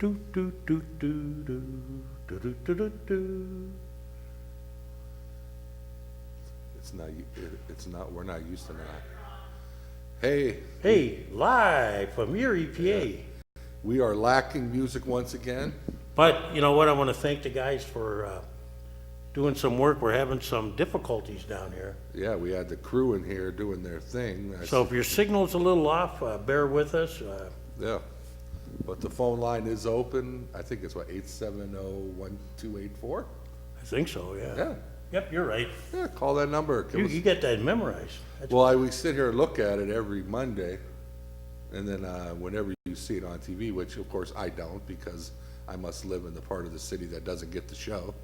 Do, do, do, do, do, do, do, do, do, do. We're not used to that. Hey, Hey, live from your EPA. we are lacking music once again. But you know what? I want to thank the guys for doing some work. We're having some difficulties down here. Yeah, we had the crew in here doing their thing. So if your signal's a little off, bear with us. Yeah, but the phone line is open. I think it's what, 870-1284? I think so, yeah. Yeah, Yep, you're right. yeah, call that number. You get that memorized. That's Well, we sit here and look at it every Monday, and then whenever you see it on TV, which of course I don't because I must live in the part of the city that doesn't get the show.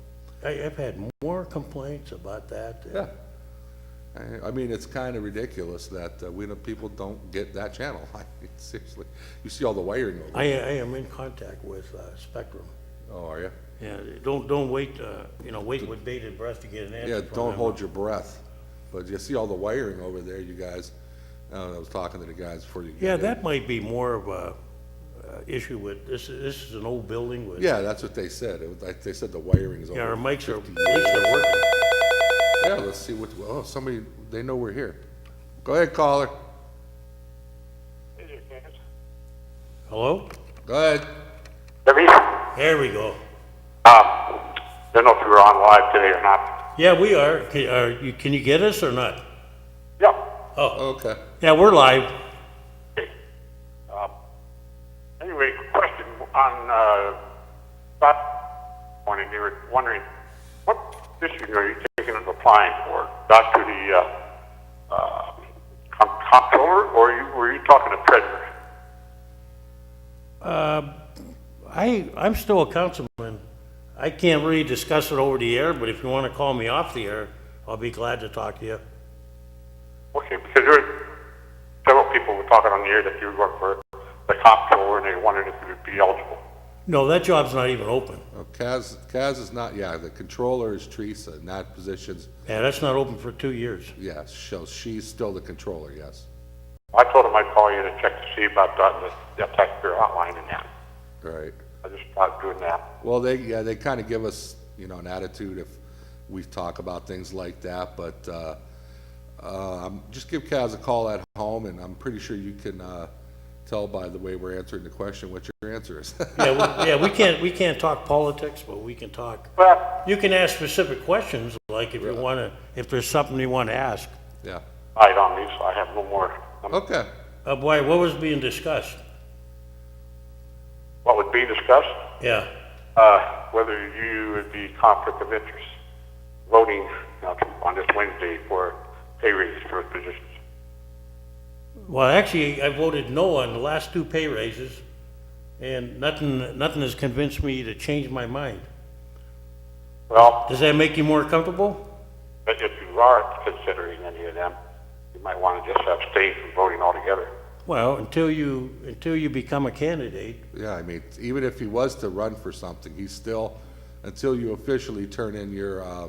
I've had more complaints about that. Yeah. I mean, it's kind of ridiculous that people don't get that channel. I mean, seriously, you see all the wiring over I there. am in contact with Spectrum. Oh, are you? Yeah, don't wait, wait with bated breath to get an answer Yeah, from don't them. hold your breath. But you see all the wiring over there, you guys. I was talking to the guys before you. Yeah, got in. that might be more of a issue with, this is an old building with. Yeah, that's what they said. It was like they said the wiring is over. Yeah, our mics are, 50 at least they're working. Yeah, let's see what, oh, somebody, they know we're here. Go ahead, caller. Hello? Go ahead. Debbie, There we go. don't know if you were on live today or not. Yeah, we are. Can you get us or not? Yep. Oh, Okay. yeah, we're live. Okay. Anyway, question on that morning. They were wondering what position are you thinking of applying for? Back to the comptroller, or were you talking to treasurer? I'm still a councilman. I can't really discuss it over the air, but if you want to call me off the air, I'll be glad to talk to you. Okay, because there were several people were talking on the air that you would work for the comptroller, and they wondered if you would be eligible. No, that job's not even open. Kaz is not, yeah, the controller is Teresa, and that position's, Yeah, that's not open for 2 years. yes, she's still the controller, yes. I told him I'd call you to check to see about the taxpayer hotline and that. Right. I just started doing that. Well, they kind of give us, an attitude if we talk about things like that, but just give Kaz a call at home, and I'm pretty sure you can tell by the way we're answering the question what your answer is. We can't talk politics, but we can talk. Well, You can ask specific questions, like if you want to, if there's something you want to ask. Yeah. I on me, so I have no more. Okay. Boy, what was being discussed? What would be discussed? Yeah. Whether you would be conflict of interest voting on this Wednesday for pay raises for positions. Well, actually, I voted no on the last 2 pay raises, and nothing has convinced me to change my mind. Well, Does that make you more comfortable? if you are considering any of them, you might want to just abstain from voting altogether. Well, until you become a candidate. Yeah, I mean, even if he was to run for something, he's still, until you officially turn in your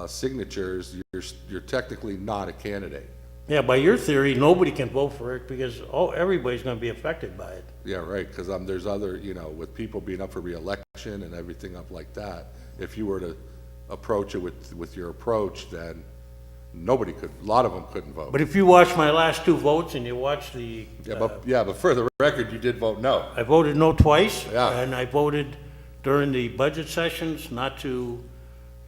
signatures, you're technically not a candidate. Yeah, by your theory, nobody can vote for it because everybody's going to be affected by it. Yeah, right, because there's other, with people being up for reelection and everything up like that, if you were to approach it with your approach, then nobody could, a lot of them couldn't vote. But if you watch my last 2 votes and you watch the, But for the record, you did vote no. I voted no twice, Yeah. and I voted during the budget sessions not to,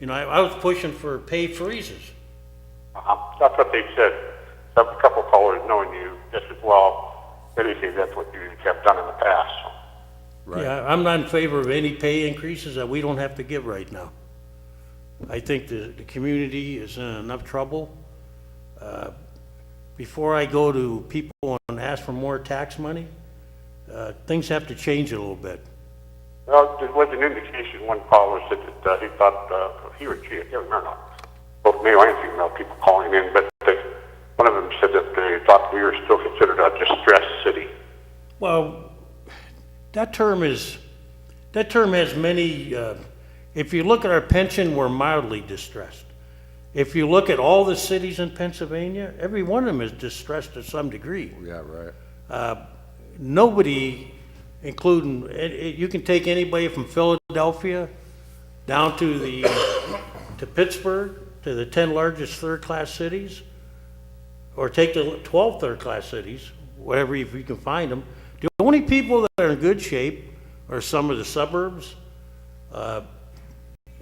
I was pushing for pay freezes. That's what they said. A couple callers knowing you just as well, they say that's what you have done in the past. So. Right. Yeah, I'm not in favor of any pay increases that we don't have to give right now. I think the community is in enough trouble. Before I go to people and ask for more tax money, things have to change a little bit. Well, there was an indication, one caller said that he thought, he or she, I can't remember, both male and female people calling in, but one of them said that they thought we were still considered a distressed city. Well, that term has many, if you look at our pension, we're mildly distressed. If you look at all the cities in Pennsylvania, every one of them is distressed to some degree. Yeah, right. Nobody including, you can take anybody from Philadelphia down to to Pittsburgh, to the 10 largest third-class cities, or take the 12 third-class cities, wherever, if you can find them. The only people that are in good shape are some of the suburbs,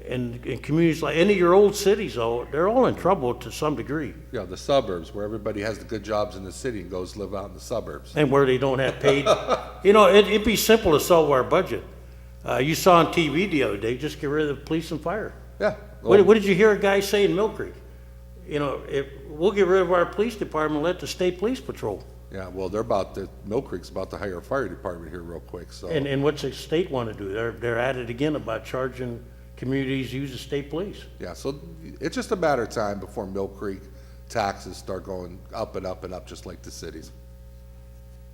and communities like any of your old cities, though, they're all in trouble to some degree. Yeah, the suburbs, where everybody has the good jobs in the city and goes live out in the suburbs. And where they don't have paid. It'd be simple to solve our budget. You saw on TV the other day, just get rid of the police and fire. Yeah. What did you hear a guy say in Mill Creek? If we'll get rid of our police department, and let the state police patrol. Yeah, well, Mill Creek's about to hire a fire department here real quick, so. And what's the state want to do? They're at it again about charging communities to use the state police. Yeah, so it's just a matter of time before Mill Creek taxes start going up and up and up, just like the cities.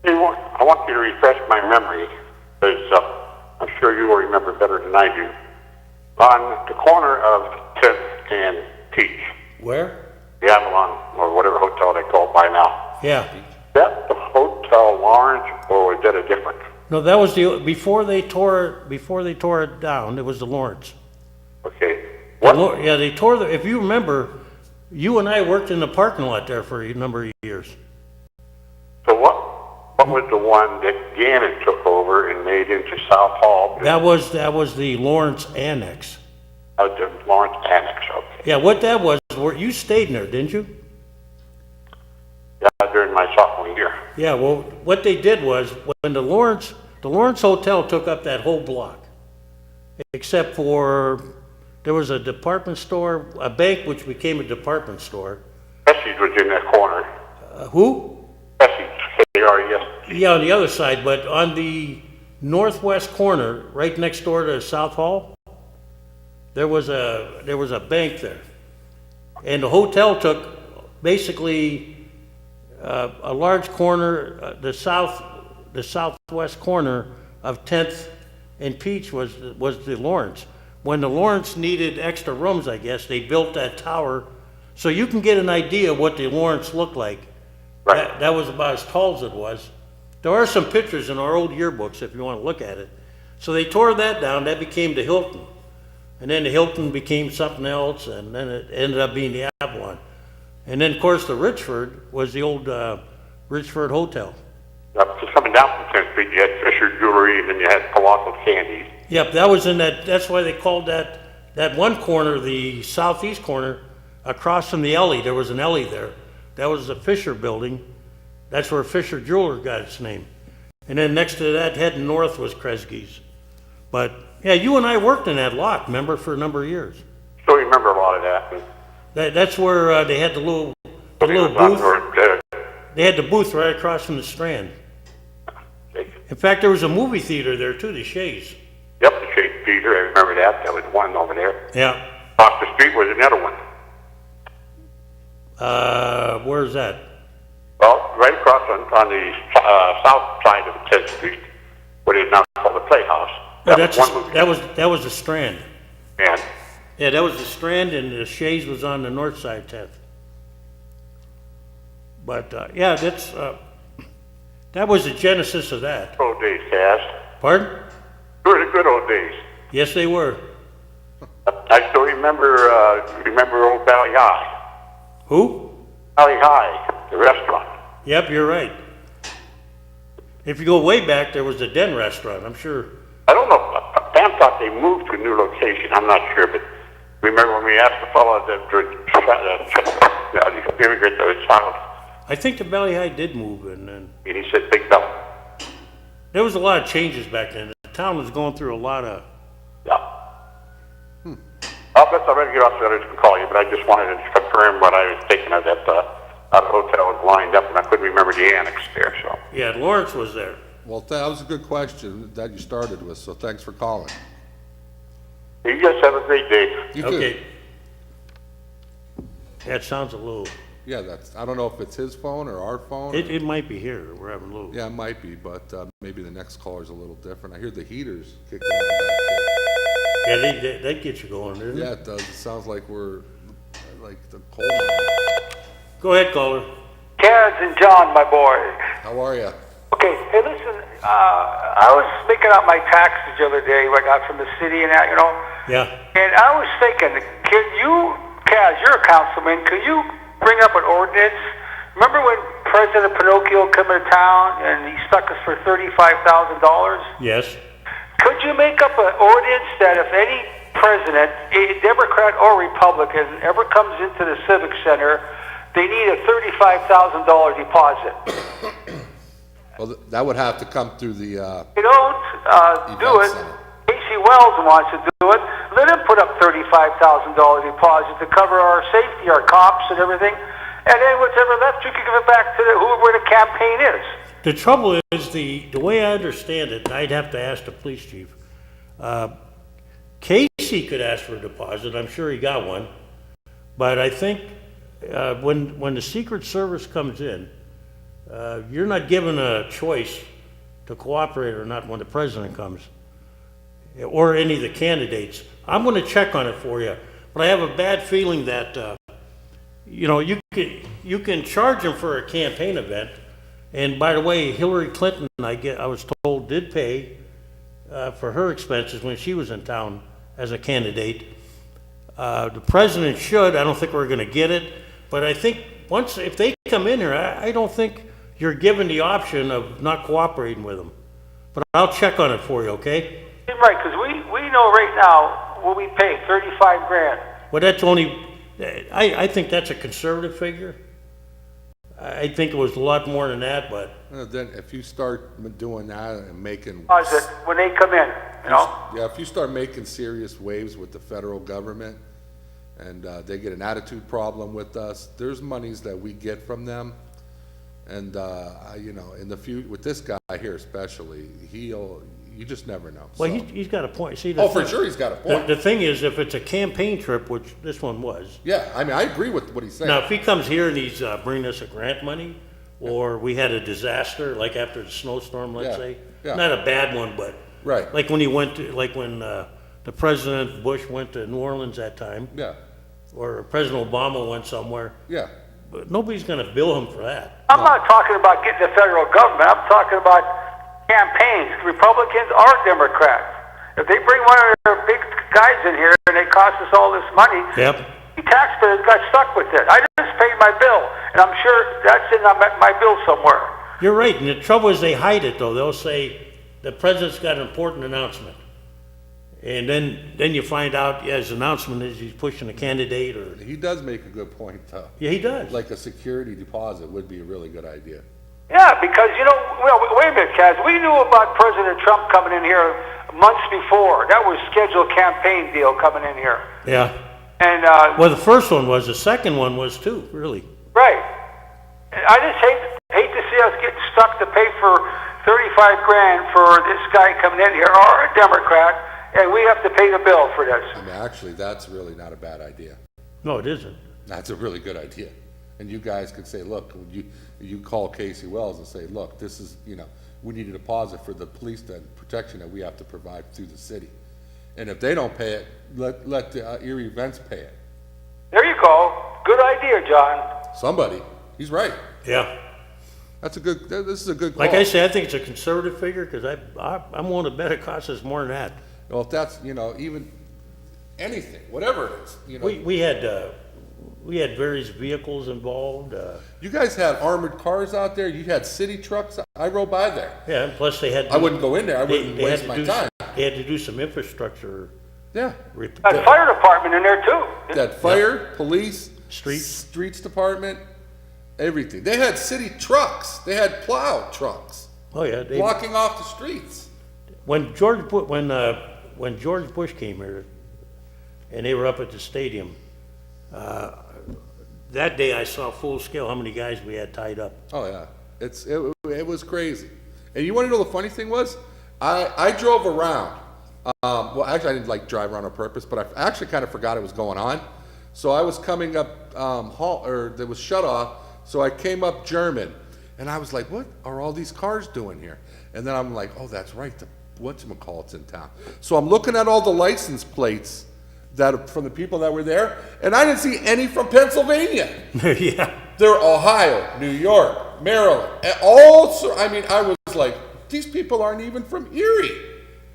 Hey, I want you to refresh my memory, because I'm sure you will remember better than I do. On the corner of 10th and Peach, Where? the Avalon, or whatever hotel they call it by now. Yeah. Is that the Hotel Lawrence, or is that a different? No, that was before they tore it down, it was the Lawrence. Okay. What? Yeah, they tore if you remember, you and I worked in the parking lot there for a number of years. So what was the one that Gannon took over and made into South Hall? That was the Lawrence Annex. The Lawrence Annex, okay. Yeah, what that was, you stayed in there, didn't you? Yeah, during my sophomore year. Yeah, well, what they did was, when the Lawrence Hotel took up that whole block, except for, there was a department store, a bank which became a department store. Bessie's was in that corner. Who? Bessie's, K-R-E-S. Yeah, on the other side, but on the northwest corner, right next door to South Hall, there was a bank there. And the hotel took basically a large corner, the southwest corner of 10th and Peach was the Lawrence. When the Lawrence needed extra rooms, I guess, they built that tower. So you can get an idea of what the Lawrence looked like. Right. That was about as tall as it was. There are some pictures in our old yearbooks if you want to look at it. So they tore that down, that became the Hilton. And then the Hilton became something else, and then it ended up being the Avalon. And then, of course, the Richford was the old Richford Hotel. Just coming down from 10th Street, you had Fisher Jewelry, and then you had Colossal Candies. Yep, that was in that's why they called that one corner, the southeast corner, across from the Ellie. There was an Ellie there. That was the Fisher building. That's where Fisher Jeweler got its name. And then next to that, heading north, was Kresge's. But, yeah, you and I worked in that lot, remember, for a number of years. Still remember a lot of that. That's where they had the little booth. They had the booth right across from the Strand. In fact, there was a movie theater there too, the Shays. Yep, the Shade Theater, I remember that. There was one over there. Yeah. Across the street was another one. Where's that? Well, right across on the south side of 10th Street, what is now called the Playhouse. That was the Strand. And Yeah, that was the Strand, and the Shays was on the north side of 10th. But yeah, that was the genesis of that. old days, Cass. Pardon? They were the good old days. Yes, they were. I still remember old Valley High. Who? Valley High, the restaurant. Yep, you're right. If you go way back, there was the Den restaurant, I'm sure. I don't know, Pam thought they moved to a new location, I'm not sure, but remember when we asked the fellow the immigrant that was child, I think the Valley High did move, and and he said Big Bell. there was a lot of changes back then. The town was going through a lot of. Yeah. I'll bet I'm ready to get off the others and call you, but I just wanted to confirm what I was thinking of that, how the hotel was lined up, and I couldn't remember the annex there, so. Yeah, Lawrence was there. Well, that was a good question that you started with, so thanks for calling. You guys have a great day. You too. Okay. That sounds a little. Yeah, I don't know if it's his phone or our phone. It might be here. We're having a little. Yeah, it might be, but maybe the next caller's a little different. I hear the heaters kicking on back Yeah, that gets you going, doesn't here. it? Yeah, it does. It sounds like we're like the cold. Go ahead, caller. Terrence and John, my boy. How are you? Okay, hey, listen, I was making out my taxes the other day, I got from the city and that, Yeah. and I was thinking, can you, Kaz, you're a councilman, can you bring up an ordinance? Remember when President Pinocchio came to town and he stuck us for $35,000? Yes. Could you make up an ordinance that if any president, a Democrat or Republican, ever comes into the Civic Center, they need a $35,000 deposit? Well, that would have to come through the, They don't do Event it. center. Casey Wells wants to do it. Let him put up $35,000 deposit to cover our safety, our cops and everything. And then whatever left, you can give it back to whoever the campaign is. The trouble is, the way I understand it, and I'd have to ask the police chief, Casey could ask for a deposit, I'm sure he got one, but I think when the Secret Service comes in, you're not given a choice to cooperate or not when the president comes, or any of the candidates. I'm gonna check on it for you, but I have a bad feeling that, you can charge them for a campaign event. And by the way, Hillary Clinton, I was told, did pay for her expenses when she was in town as a candidate. The president should. I don't think we're going to get it, but I think if they come in here, I don't think you're given the option of not cooperating with them. But I'll check on it for you, okay? Right, because we know right now what we pay, 35 grand. Well, that's only. I think that's a conservative figure. I think it was a lot more than that, but then if you start doing that and making, Deposit when they come in, yeah, if you start making serious waves with the federal government and they get an attitude problem with us, there's monies that we get from them. And, in the future, with this guy here especially, you just never know. well, So- he's got a point. See, Oh, for sure, he's got a point. The thing is, if it's a campaign trip, which this one was, Yeah, I mean, I agree with what he's saying. now if he comes here and he's bringing us a grant money, or we had a disaster, like after the snowstorm, let's Yeah, say, yeah. not a bad one, but Right. like when the President Bush went to New Orleans that time, Yeah, or President Obama went somewhere, yeah. but nobody's going to bill him for that. I'm not talking about getting the federal government. I'm talking about campaigns, Republicans or Democrats. If they bring one of their big guys in here and they cost us all this money, Yep. the taxpayers got stuck with it. I just paid my bill, and I'm sure that's in my bill somewhere. You're right, and the trouble is they hide it though. They'll say the president's got an important announcement, and then you find out his announcement is he's pushing a candidate, or He does make a good point, though. yeah, he does. Like a security deposit would be a really good idea. Yeah, because, well, wait a minute, Kaz. We knew about President Trump coming in here months before. That was scheduled campaign deal coming in here. Yeah. And, Well, the first one was. The second one was too. Really. right. And I just hate to see us getting stuck to pay for 35 grand for this guy coming in here, or a Democrat, and we have to pay the bill for this. I mean, actually, that's really not a bad idea. No, it isn't. That's a really good idea. And you guys could say, look, you call Casey Wells and say, look, this is, we need a deposit for the police and protection that we have to provide through the city. And if they don't pay it, let the Erie Events pay it. There you go. Good idea, John. Somebody. He's right. Yeah. This is a good call. Like I say, I think it's a conservative figure because I'm willing to bet it costs us more than that. Well, if that's, even anything, whatever it is, We had various vehicles involved. You guys had armored cars out there. You had city trucks. I rode by there. Yeah, and plus they had. I wouldn't go in there. I they- wouldn't they had waste to my do time. They had to do some infrastructure. Yeah. Got fire department in there too. That fire, police, Streets. streets department, everything. They had city trucks. They had plow trucks Oh yeah, blocking off the streets. when when George Bush came here, and they were up at the stadium. That day I saw full scale how many guys we had tied up. Oh yeah, it was crazy. And you want to know the funny thing was, I drove around. Well, actually, I didn't drive around on purpose, but I actually kind of forgot it was going on. So I was coming up there was shut off. So I came up German, and I was like, "What are all these cars doing here?" And then I'm like, "Oh, that's right. Whatchamacallit's in town." So I'm looking at all the license plates from the people that were there, and I didn't see any from Pennsylvania. Yeah. They're Ohio, New York, Maryland, I was like, these people aren't even from Erie,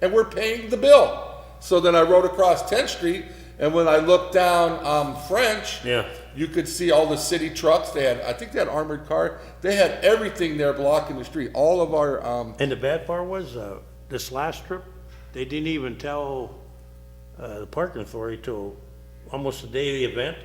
and we're paying the bill. So then I rode across 10th Street, and when I looked down French, Yeah. you could see all the city trucks. I think they had armored car. They had everything there blocking the street. All of our, And the bad part was, this last trip, they didn't even tell, the parking authority till almost the day of the event,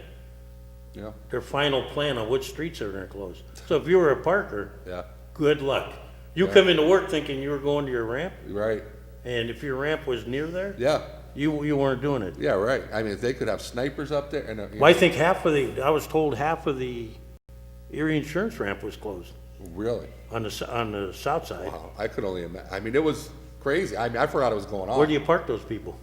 yeah, their final plan on which streets are gonna close. So if you were a parker, yeah, good luck. You come into work thinking you were going to your ramp, right, and if your ramp was near there, yeah, you weren't doing it. yeah, right. I mean, if they could have snipers up there, and Well, I think I was told half of the Erie Insurance ramp was closed really, on the south side. wow, I could only imagine. I mean, it was crazy. I mean, I forgot it was going on. Where do you park those people?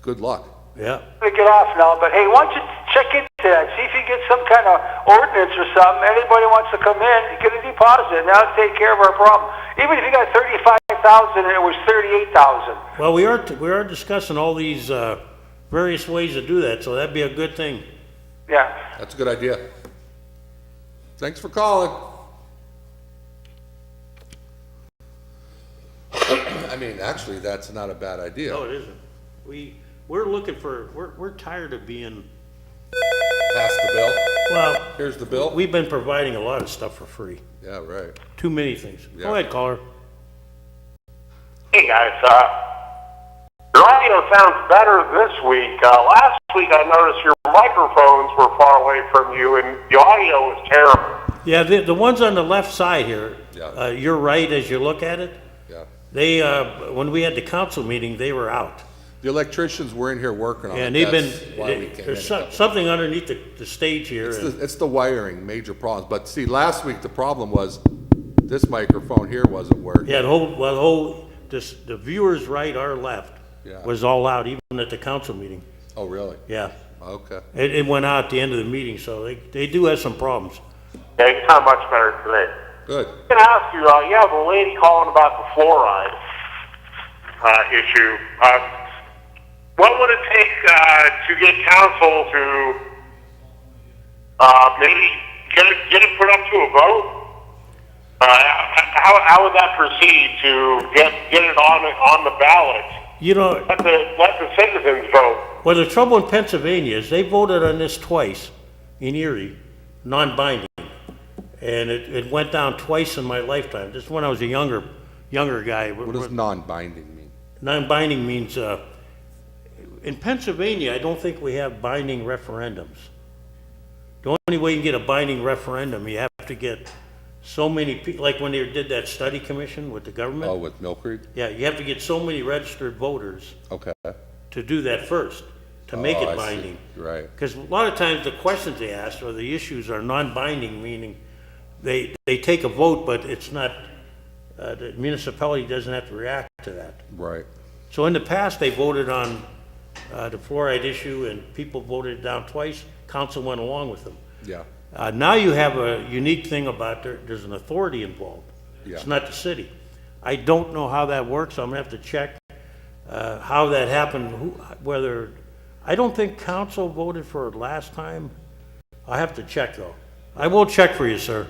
Good luck. Yeah. To get off now, but hey, why don't you check into that? See if you get some kind of ordinance or something. Anybody wants to come in, get a deposit, and that'll take care of our problem. Even if you got 35,000 and it was 38,000. Well, we are discussing all these various ways to do that, so that'd be a good thing. Yeah. That's a good idea. Thanks for calling. I mean, actually, that's not a bad idea. No, it isn't. We're looking for. We're tired of being. Pass the bill. Well, Here's the bill. we've been providing a lot of stuff for free. Yeah, right. Too many things. Yeah. Go ahead, caller. Hey guys, your audio sounds better this week. Last week I noticed your microphones were far away from you and the audio was terrible. Yeah, the ones on the left side here. Yeah. You're right as you look at it. Yeah. They when we had the council meeting, they were out. The electricians were in here working on it. And they've been, That's why we came there's in. something underneath the stage here. It's the wiring, major problems. But see, last week the problem was this microphone here wasn't working. Yeah, the viewers right, our left, Yeah. was all out, even at the council meeting. Oh, really? Yeah. Okay. It went out at the end of the meeting, so they do have some problems. Yeah, you sound much better today. Good. I'm going to ask you, you have a lady calling about the fluoride issue. What would it take to get council to maybe get it put up to a vote? How would that proceed to get it on the ballot? You know, Let the citizens vote. well, the trouble in Pennsylvania is they voted on this twice in Erie, non-binding. And it went down twice in my lifetime. This is when I was a younger guy. What does non-binding mean? Non-binding means, in Pennsylvania, I don't think we have binding referendums. The only way you can get a binding referendum, you have to get so many people, like when they did that study commission with the government. Oh, with Mill Creek? Yeah, you have to get so many registered voters Okay. to do that first, to make Oh, I it see. binding. Right. Because a lot of times the questions they ask or the issues are non-binding, meaning they take a vote, but it's not, the municipality doesn't have to react to that. Right. So in the past, they voted on the fluoride issue and people voted it down twice. Council went along with them. Yeah. Now you have a unique thing about there's an authority involved. Yeah. It's not the city. I don't know how that works. I'm gonna have to check how that happened, I don't think council voted for it last time. I have to check though. I will check for you, sir.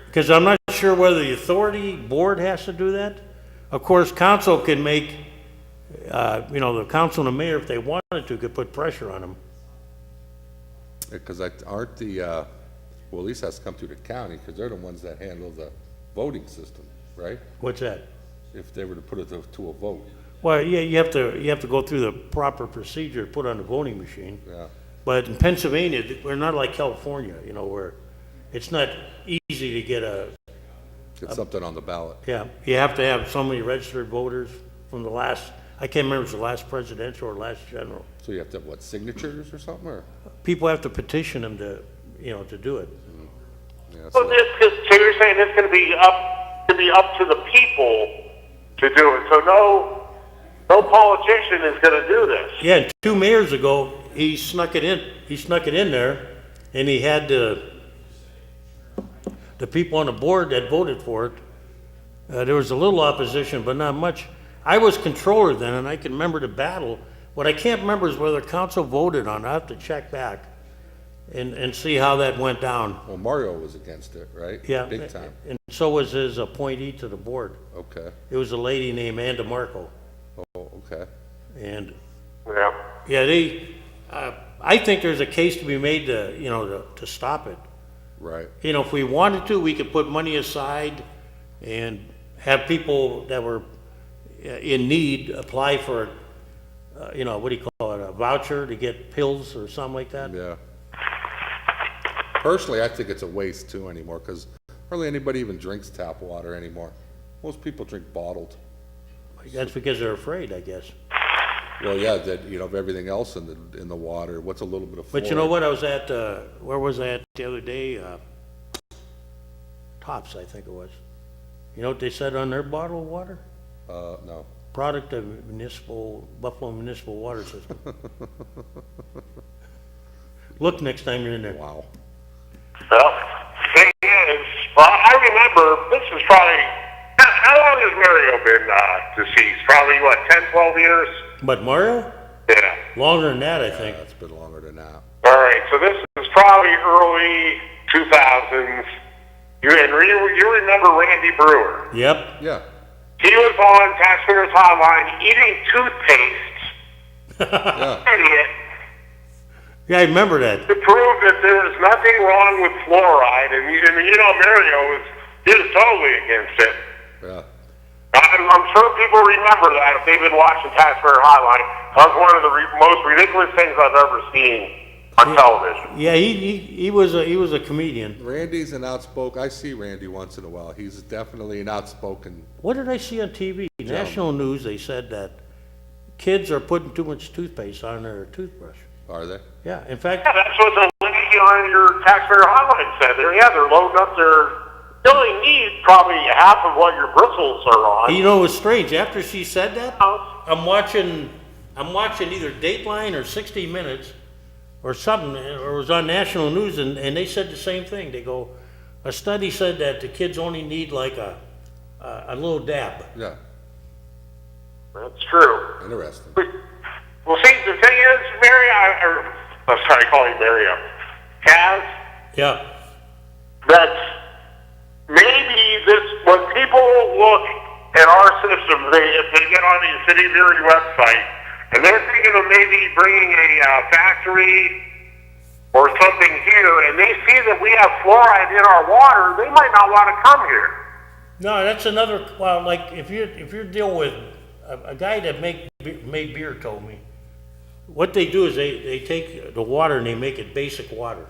Because I'm not sure whether the authority board has to do that. Of course, council can make, the council and the mayor, if they wanted to, could put pressure on them. Because aren't well, at least has to come through the county, because they're the ones that handle the voting system, right? What's that? If they were to put it to a vote. Well, yeah, you have to go through the proper procedure to put on the voting machine. Yeah. But in Pennsylvania, we're not like California, where it's not easy to Get something on the ballot. yeah, you have to have so many registered voters from the last, I can't remember if it was the last presidential or last general. So you have to have, what, signatures or something, or? People have to petition them to do it. Yeah, So you're saying it's going to be up to the people to do it. So no politician is going to do this. Yeah, and 2 mayors ago, he snuck it in there, and he had the people on the board that voted for it. There was a little opposition, but not much. I was controller then, and I can remember the battle. What I can't remember is whether council voted on it. I have to check back. and see how that went down. Well, Mario was against it, right? Yeah. Big time. And so was his appointee to the board. Okay. It was a lady named Ann DeMarco. Oh, okay. And, Yeah. yeah, I think there's a case to be made to stop it. Right. If we wanted to, we could put money aside and have people that were in need apply for, what do you call it, a voucher to get pills or something like that. Yeah. Personally, I think it's a waste too anymore, because hardly anybody even drinks tap water anymore. Most people drink bottled. That's because they're afraid, I guess. Well, yeah, that, of everything else in the water, what's a little bit of fluoride? But you know what, I was at, where was I at the other day? Tops, I think it was. You know what they said on their bottled water? No. Product of Buffalo Municipal Water System. Look next time you're in there. Wow. Well, thing is, I remember, this was probably, how long has Mario been deceased? Probably, 10, 12 years? But Mario? Yeah. Longer than that, I think. It's been longer than that. All right, so this is probably early 2000s. You remember Randy Brewer? Yep. Yeah. He was on Taxpayer's Hotline eating toothpaste. Yeah. Idiot. Yeah, I remember that. To prove that there's nothing wrong with fluoride, and Mario he was totally against it. Yeah. I'm sure people remember that if they've been watching Taxpayer Hotline. That was one of the most ridiculous things I've ever seen on television. Yeah, he was a comedian. Randy's an outspoken, I see Randy once in a while. He's definitely an outspoken. What did I see on TV? National news, they said that kids are putting too much toothpaste on their toothbrush. Are they? Yeah, in fact, Yeah, that's what the lady on your Taxpayer Hotline said. They're loading up their. You only need probably half of what your bristles are on. it was strange. After she said that, I'm watching either Dateline or 60 Minutes or something, or it was on national news, and they said the same thing. They go, a study said that the kids only need like a little dab. Yeah. That's true. Interesting. Well, see, the thing is, I'm sorry, calling Mario, Kaz, Yeah. that's maybe when people look at our system, if they get on the City of Erie website, and they're thinking of maybe bringing a factory or something here, and they see that we have fluoride in our water, they might not want to come here. No, that's another. Well, like if you're dealing with a guy that made beer told me, what they do is they take the water and they make it basic water,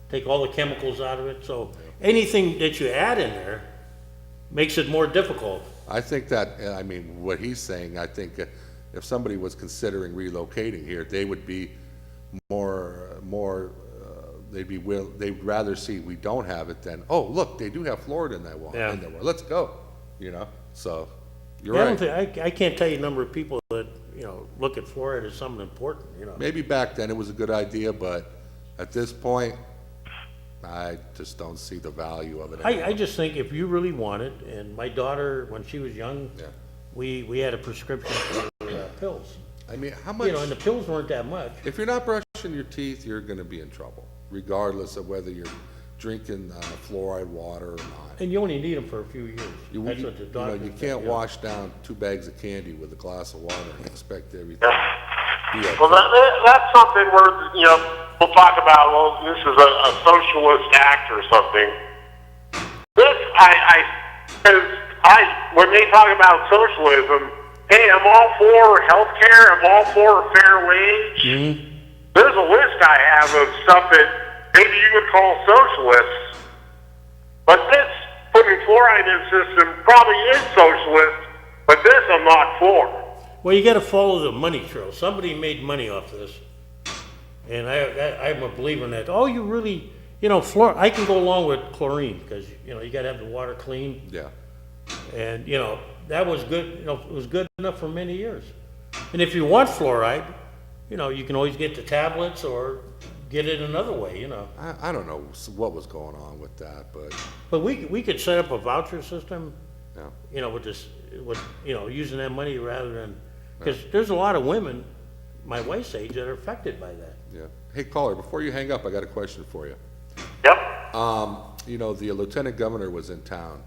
take all the chemicals out of it. So anything that you add in there makes it more difficult. I think that, what he's saying, I think if somebody was considering relocating here, they would be they'd rather see we don't have it than, oh, look, they do have fluoride in that water. Yeah. In there. Let's go, so you're Yeah, right. I can't tell you the number of people that look at fluoride as something important. Maybe back then it was a good idea, but at this point, I just don't see the value of it anymore. I just think if you really want it, and my daughter, when she was young, Yeah. we had a prescription for pills. How much? And the pills weren't that much. If you're not brushing your teeth, you're going to be in trouble, regardless of whether you're drinking fluoride water or not. And you only need them for a few years. That's what the doctor You said, can't yeah. wash down 2 bags of candy with a glass of water and expect everything. Well, that's something where, we'll talk about, well, this is a socialist act or something. This, when they talk about socialism, hey, I'm all for healthcare, I'm all for a fair wage. Mm-hmm. There's a list I have of stuff that maybe you would call socialists, but this, putting fluoride in the system, probably is socialist, but this I'm not for. Well, you got to follow the money trail. Somebody made money off this, and I'm a believer in that. Oh, you really, I can go along with chlorine because you got to have the water clean, Yeah. and that was good. It was good enough for many years. And if you want fluoride, you can always get the tablets or get it another way. I don't know what was going on with that, But we could set up a voucher system, yeah. with using that money rather than, because there's a lot of women, my wife's age that are affected by that. Yeah. Hey, caller, before you hang up, I got a question for you. Yep. You know, the lieutenant governor was in town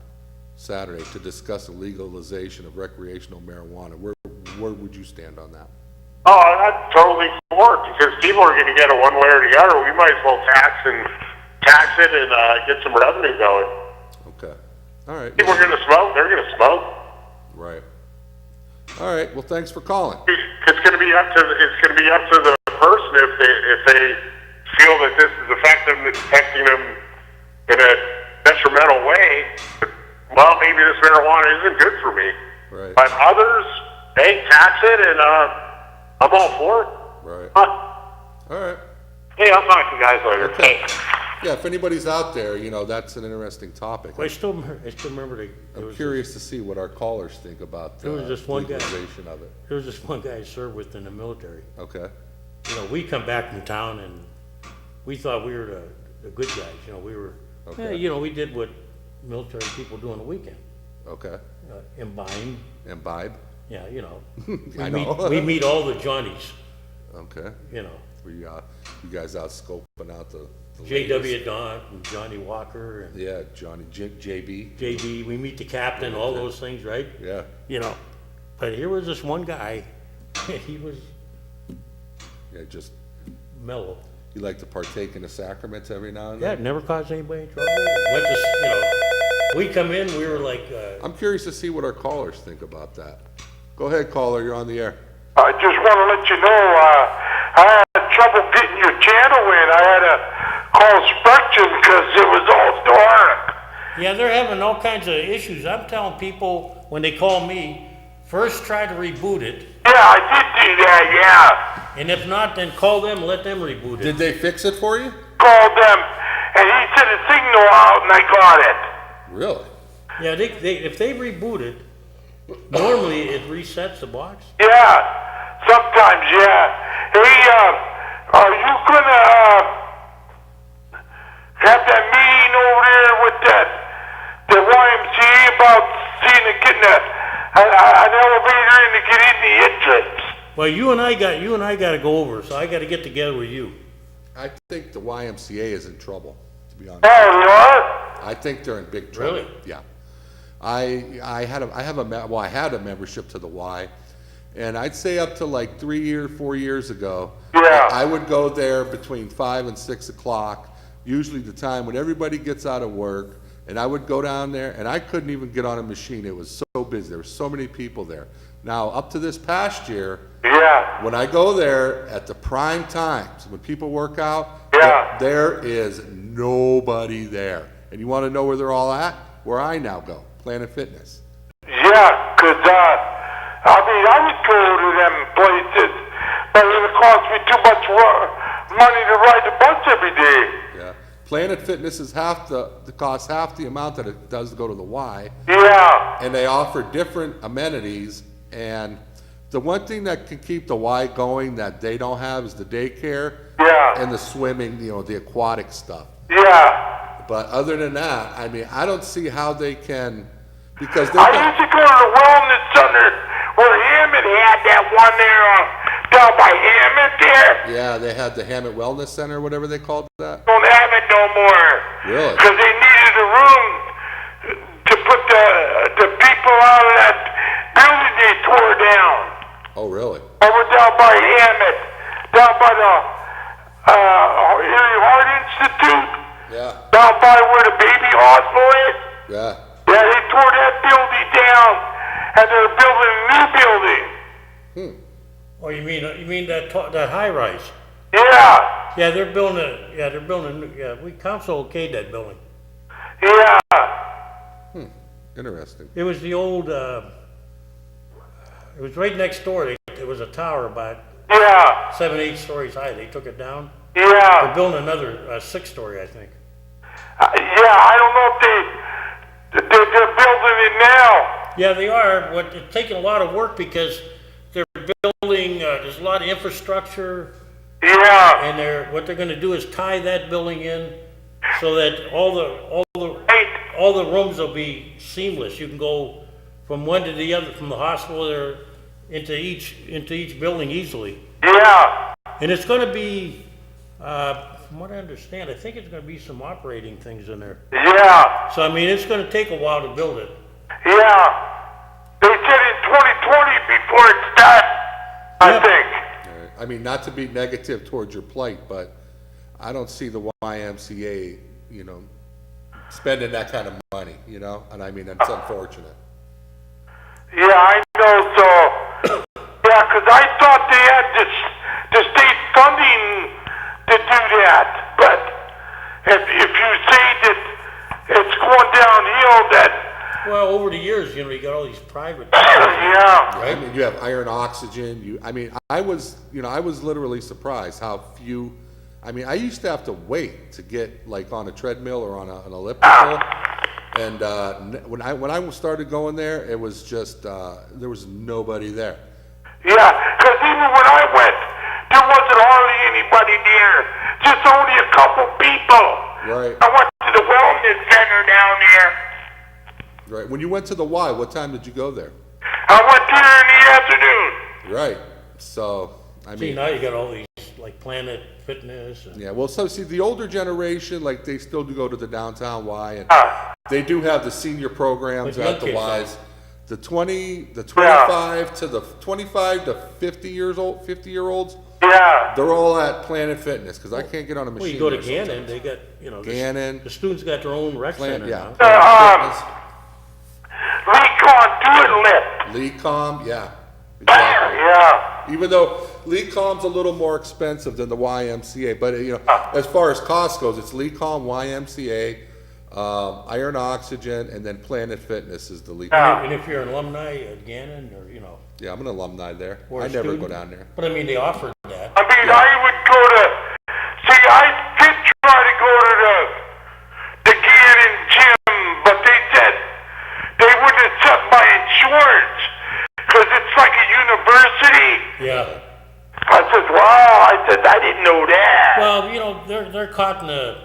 Saturday to discuss the legalization of recreational marijuana. Where would you stand on that? Oh, I'm totally for it, because people are gonna get it one way or the other. We might as well tax it and, get some revenue going. Okay. All right. People are gonna smoke, they're gonna smoke. Right. All right. Well, thanks for calling. It's gonna be up to the person if they feel that this is affecting them in a detrimental way. Well, maybe this marijuana isn't good for me. Right. But others, hey, tax it, and I'm all for it. Right. Huh. All right. Hey, I'll talk to you guys later. Okay. Thanks. Yeah, if anybody's out there, you know, that's an interesting topic. I still remember I'm curious to see what our callers think about the There was this one guy. legalization of it. There was this one guy I served with in the military. Okay. You know, we come back from town and we thought we were the good guys, you know, we were, Okay. you know, we did what military people do on the weekend. Okay. Imbibe, yeah, you know. I know. We meet all the Johnnies, Okay. you know. Were you guys out scoping out the J.W. ladies? Don, and Johnny Walker, and Yeah, Johnny, JB. J.B., we meet the captain, all those things, right? Yeah. You know, but here was this one guy, he was Yeah, just, mellow. you like to partake in the sacraments every now and Yeah, then? it never caused anybody any trouble. Went to, you know, we come in, we were like, I'm curious to see what our callers think about that. Go ahead, caller, you're on the air. I just want to let you know, I had trouble getting your channel in. I had to call Spectrum because it was all dark. yeah, they're having all kinds of issues. I'm telling people when they call me, first try to reboot it, Yeah, I did do that, and if not, then call them, let them reboot it. Did they fix it for you? yeah. Called them, and he sent a signal out, and I got it. Really? Yeah, if they reboot it, normally it resets the box. Yeah, sometimes, yeah. Hey, are you gonna have that meeting over there with the YMCA about seeing it getting an elevator in to get in the entrance? Well, you and I got to go over, so I got to get together with you. I think the YMCA is in trouble, to be honest. Oh, you are? I think they're in big trouble. Really? Yeah. I had a membership to the Y, and I'd say up to like 3 or 4 years ago, Yeah. I would go there between 5 and 6 o'clock, usually the time when everybody gets out of work, and I would go down there, and I couldn't even get on a machine. It was so busy. There were so many people there. Now, up to this past year, Yeah. when I go there at the prime times, when people work out, Yeah. there is nobody there. And you want to know where they're all at? Where I now go, Planet Fitness. Yeah, 'cause I would go to them places, but it would cost me too much money to ride the bus every day. Yeah, Planet Fitness is costs half the amount that it does to go to the Y, Yeah. and they offer different amenities. And the one thing that can keep the Y going that they don't have is the daycare Yeah. and the swimming, you know, the aquatic stuff. Yeah. But other than that, I mean, I don't see how they can, because they I got, used to go to the wellness center where Hammond had that one there down by Hammond there. yeah, they had the Hammett Wellness Center, whatever they called that. Don't have it no more. Really? Because they needed a room to put the people out of that building they tore down. Oh, really? Over down by Hammond, down by the Erie Heart Institute, Yeah, down by where the baby hospital is. yeah. Yeah, they tore that building down, and they're building a new building. Or you mean that high rise? Yeah, Yeah, they're building a new, yeah, council okayed that building. yeah, Interesting. It was the old, it was right next door. There was a tower about yeah, 7, 8 stories high. They took it down. They're yeah. building another 6-story, I think. Yeah, I don't know if they're building it now. Yeah, they are. But it's taking a lot of work because they're building. There's a lot of infrastructure, Yeah, and what they're going to do is tie that building in so that all the rooms will be seamless. You can go from one to the other, from the hospital there into each building easily. yeah. Yeah. And it's gonna be, from what I understand, I think it's gonna be some operating things in there. Yeah. So, I mean, it's gonna take a while to build it. Yeah. They said in 2020 before it's done, I Yep. think. I mean, not to be negative towards your plight, but I don't see the YMCA, you know, spending that kind of money, you know, and I mean, it's unfortunate. Yeah, I know, so, yeah, 'cause I thought they had the state funding to do that, but if you say that it's going downhill, that, Well, over the years, you know, you got all these private. yeah, I mean, you have iron oxygen, I mean, I was literally surprised how few, I mean, I used to have to wait to get like on a treadmill or on an elliptical. And, when I started going there, it was just, there was nobody there. yeah, 'cause even when I went, there wasn't hardly anybody there, just only a couple people. Right. I went to the wellness center down there. Right, when you went to the Y, what time did you go there? I went there in the afternoon. Right, so, I See, mean, now you got all these, like Planet Fitness and. yeah, well, so, see, the older generation, like, they still do go to the downtown Y, and they do have the senior programs But at the young kids Ys. The 25 to 50 years old, 50-year-olds, Yeah. they're all at Planet Fitness, because I can't get on a Well, machine. you go to there Gannon, sometimes. they got, you know, Gannon. the students got their own rec center Yeah. now. Recon, do it lift. Lecom, yeah. Exactly. Yeah. Even though Lecom's a little more expensive than the YMCA, but you know, as far as cost goes, it's Lecom, YMCA, Iron Oxygen, and then Planet Fitness is the Lecom. And if you're an alumni at Gannon, or, you know, Yeah, I'm an alumni there. or I a never go student. down there. But I mean, they offered that. I mean, I would go to, see, I did try to go to the Gannon gym, but they said they wouldn't accept my insurance, because it's like a university. Yeah. I said, wow, I said, I didn't know that. Well, you know, they're caught in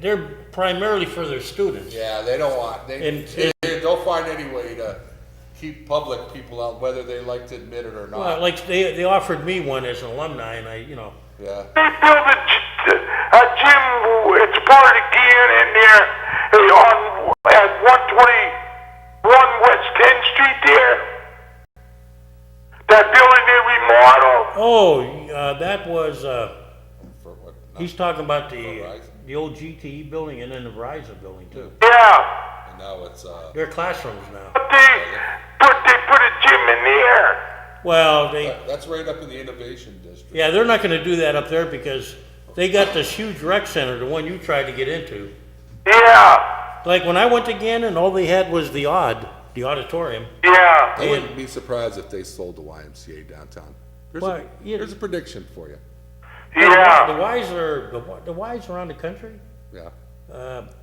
they're primarily for their students. Yeah, they don't want, And- they'll find any way to keep public people out, whether they like to admit it or not. Well, like they offered me one as an alumni, and I, you know, Yeah, They built a gym, it's part of Gannon there, on, at 121 West 10th Street there. That building they remodeled. oh, that was, for what, not- he's talking about Verizon? the old GTE building and then the Verizon building too. Yeah. and now it's, They're classrooms now. But they put a gym in there. Well, that's right up in the Innovation District. yeah, they're not gonna do that up there because they got this huge rec center, the one you tried to get into. Yeah. Like when I went to Gannon, all they had was the auditorium. Yeah. I wouldn't be surprised if they sold the YMCA downtown. Well, yeah. There's a prediction for you. Yeah. The Ys around the country, Yeah,